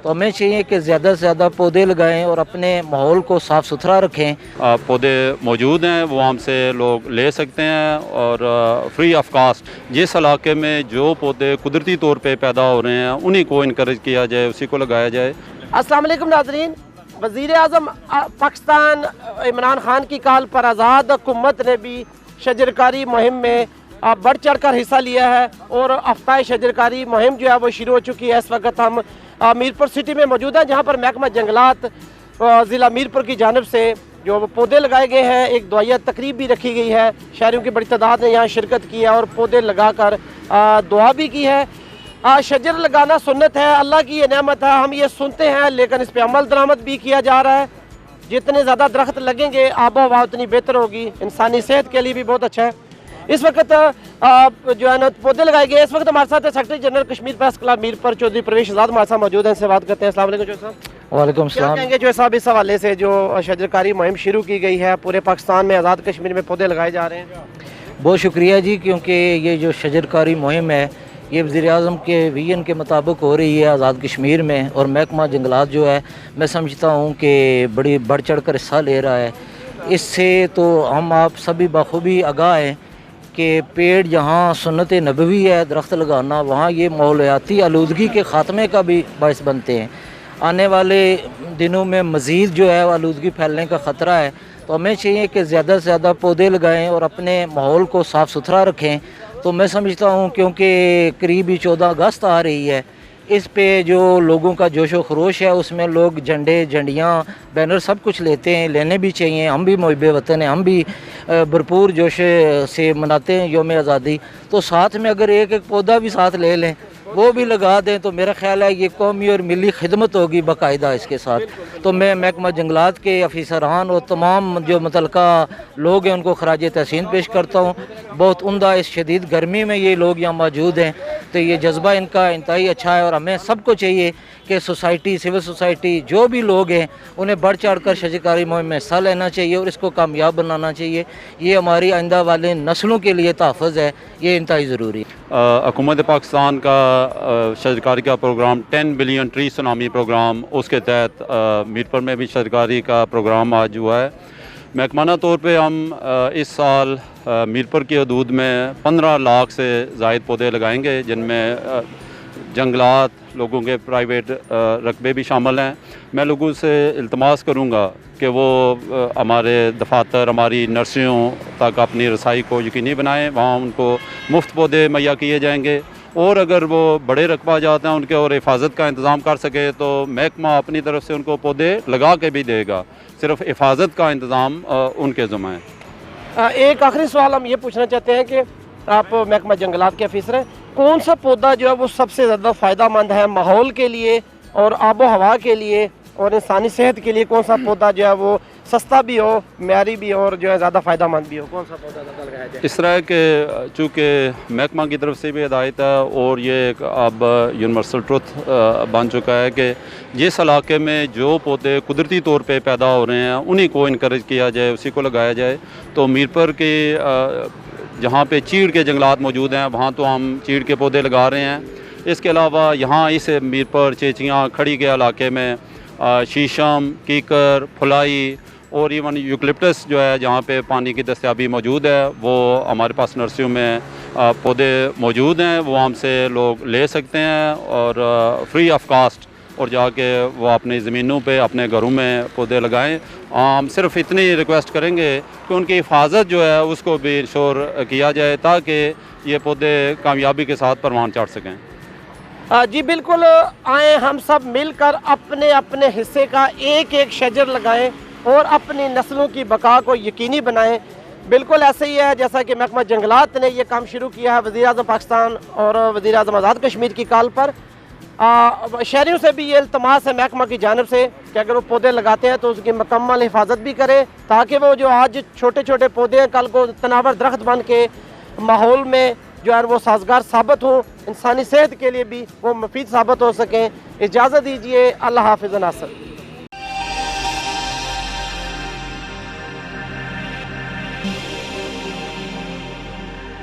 تو हमें चाहिए कि ज़्यादा से ज़्यादा पौधे लगाएं और अपने माहौल को साफ़ सुथरा रखें। पौधे मौजूद हैं, वो हमसे लोग ले सकते हैं और फ्री ऑफ कास्ट जिस इलाके में जो पौधे कुदरती तौर पे पैदा हो रहे हैं उन्हीं को इनकरेज किया जाए, उसी को लगाया जाए। अस्सलाम वालेकुम नाज़रीन, वज़ीर आज़म पाकिस्तान इमरान खान की कॉल पर आज़ाद हुकूमत ने भी शजरकारी मुहिम में बढ़ चढ़ कर हिस्सा लिया है और हफ्ता शजरकारी मुहिम जो है वो शुरू हो चुकी है। इस वक्त हम मीरपुर सिटी में मौजूद हैं, जहाँ पर महकमा जंगलात ज़िला मीरपुर की जानिब से जो पौधे लगाए गए हैं। एक दुआया तकरीब भी रखी गई है, शहरियों की बड़ी तादाद ने यहाँ शिरकत की है और पौधे लगाकर दुआ भी की है। शजर लगाना सुन्नत है, अल्लाह की ये नेमत है, हम ये सुनते हैं, लेकिन इस पर अमल दरामद भी किया जा रहा है। जितने ज़्यादा दरख्त लगेंगे आबो हवा उतनी बेहतर होगी, इंसानी सेहत के लिए भी बहुत अच्छा है। इस वक्त जो है ना पौधे लगाए गए। इस वक्त हमारे साथ secretary general Kashmir press club Mirpur Chaudhry Parvez Azad हमारे साथ मौजूद हैं, इनसे बात करते हैं। अस्सलाम वालेकुम चौधरी साहब। वालेकुम क्या सलाम। कहेंगे चौधरी साहब इस हवाले से जो शजरकारी मुहिम शुरू की गई है, पूरे पाकिस्तान में आज़ाद कश्मीर में पौधे लगाए जा रहे हैं? बहुत शुक्रिया जी, क्योंकि ये जो शजरकारी मुहिम है ये वज़ीर आज़म के विजन के मुताबिक हो रही है आज़ाद कश्मीर में, और महकमा जंगलात जो है मैं समझता हूँ कि बड़ी बढ़ चढ़ कर हिस्सा ले रहा है। इससे तो हम आप सभी बखूबी आगाह हैं कि पेड़ जहाँ सुन्नत नबवी है दरख्त लगाना, वहाँ ये माहौलियाती आलूदगी के ख़ात्मे का भी बायस बनते हैं। आने वाले दिनों में मज़ीद जो है आलूदगी फैलने का ख़तरा है, तो हमें चाहिए कि ज़्यादा से ज़्यादा पौधे लगाएं और अपने माहौल को साफ़ सुथरा रखें। तो मैं समझता हूँ क्योंकि करीबी 14 अगस्त आ रही है, इस पे जो लोगों का जोश व खरोश है उसमें लोग झंडे झंडियाँ बैनर सब कुछ लेते हैं, लेने भी चाहिए। हम भी मुहिब्बे वतन हैं, हम भी भरपूर जोश से मनाते हैं यौम आज़ादी। तो साथ में अगर एक एक पौधा भी साथ ले लें, वो भी लगा दें, तो मेरा ख्याल है ये कौमी और मिली खिदमत होगी बाकायदा इसके साथ। तो मैं महकमा जंगलात के अफसरान और तमाम जो मुतल्लिका लोग हैं उनको खराज तहसीन पेश करता हूँ। बहुत उम्दा इस शदीद गर्मी में ये लोग यहाँ मौजूद हैं, तो ये जज्बा इनका इंतहाई अच्छा है। और हमें सबको चाहिए कि सोसाइटी, सिविल सोसाइटी, जो भी लोग हैं उन्हें बढ़ चढ़ कर शजरकारी मुहिम में हिस्सा लेना चाहिए और इसको कामयाब बनाना चाहिए। ये हमारी आइंदा वाले नस्लों के लिए तहफ़्फ़ुज़ है, ये इंतहाई ज़रूरी है। हुकूमत पाकिस्तान का शजरकारी का program 10 billion tree tsunami program, उसके तहत मीरपुर में भी शजरकारी का प्रोग्राम आज हुआ है। महकमाना तौर पे हम इस साल मीरपुर की हदूद में 15 लाख से ज़ायद पौधे लगाएंगे, जिनमें जंगलात, लोगों के प्राइवेट रकबे भी शामिल हैं। मैं लोगों से इल्तमास करूँगा कि वो हमारे दफातर, हमारी नर्सरियों तक अपनी रसाई को यकीनी बनाएं, वहाँ उनको मुफ्त पौधे मुहैया किए जाएंगे। और अगर वो बड़े रकबा जाते हैं उनके और हिफाजत का इंतज़ाम कर सके तो महकमा अपनी तरफ से उनको पौधे लगा के भी देगा, सिर्फ हिफाजत का इंतज़ाम उनके ज़िम्मे है। एक आखिरी सवाल हम ये पूछना चाहते हैं कि आप महकमा जंगलात के अफसर हैं, कौन सा पौधा जो है वो सबसे ज़्यादा फ़ायदेमंद है माहौल के लिए और आबो हवा के लिए और इंसानी सेहत के लिए? कौन सा पौधा जो है वो सस्ता भी हो, म्यारी भी हो और जो है ज़्यादा फ़ायदेमंद भी हो? कौन सा पौधा ज़्यादा लगाया जाए? इस तरह के चूँकि महकमा की तरफ से भी हिदायत है और ये एक अब यूनिवर्सल ट्रुथ बन चुका है कि जिस इलाके में जो पौधे कुदरती तौर पे पैदा हो रहे हैं उन्हीं को इनकरेज किया जाए, उसी को लगाया जाए। तो मीरपुर के जहाँ पे चीड़ के जंगलात मौजूद हैं वहाँ तो हम चीड़ के पौधे लगा रहे हैं। इसके अलावा यहाँ इस मीरपुर, चेचियाँ, खड़ी के इलाके में शीशम, कीकर, फुलाई और इवन यूकलिप्टस जो है जहाँ पे पानी की दस्तयाबी मौजूद है, वो हमारे पास नर्सरियों में पौधे मौजूद हैं, वो हमसे लोग ले सकते हैं और फ्री ऑफ कास्ट, और जाके वो अपनी ज़मीनों पे, अपने घरों में पौधे लगाएं। हम सिर्फ इतनी रिक्वेस्ट करेंगे कि उनकी हिफाजत जो है उसको भी इंश्योर किया जाए ताकि ये पौधे कामयाबी के साथ परवान चढ़ सकें। जी बिल्कुल, आए हम सब मिलकर अपने अपने हिस्से का एक एक शजर लगाएं और अपनी नस्लों की बका को यकीनी बनाएं। बिल्कुल ऐसे ही है जैसा कि महकमा जंगलात ने यह काम शुरू किया है वज़ीर आज़म पाकिस्तान और वज़ीर आज़म आज़ाद कश्मीर की कॉल पर। शहरियों से भी ये इल्तमास है महकमा की जानिब से कि अगर वो पौधे लगाते हैं तो उसकी मुकम्मल हिफाजत भी करें, ताकि वो जो आज छोटे छोटे पौधे हैं कल को तनावर दरख्त बन के माहौल में जो है वो साजगार साबित हो, इंसानी सेहत के लिए भी वो मुफीद साबित हो सकें। इजाज़त दीजिए, अल्लाह हाफ़िज़ नासर।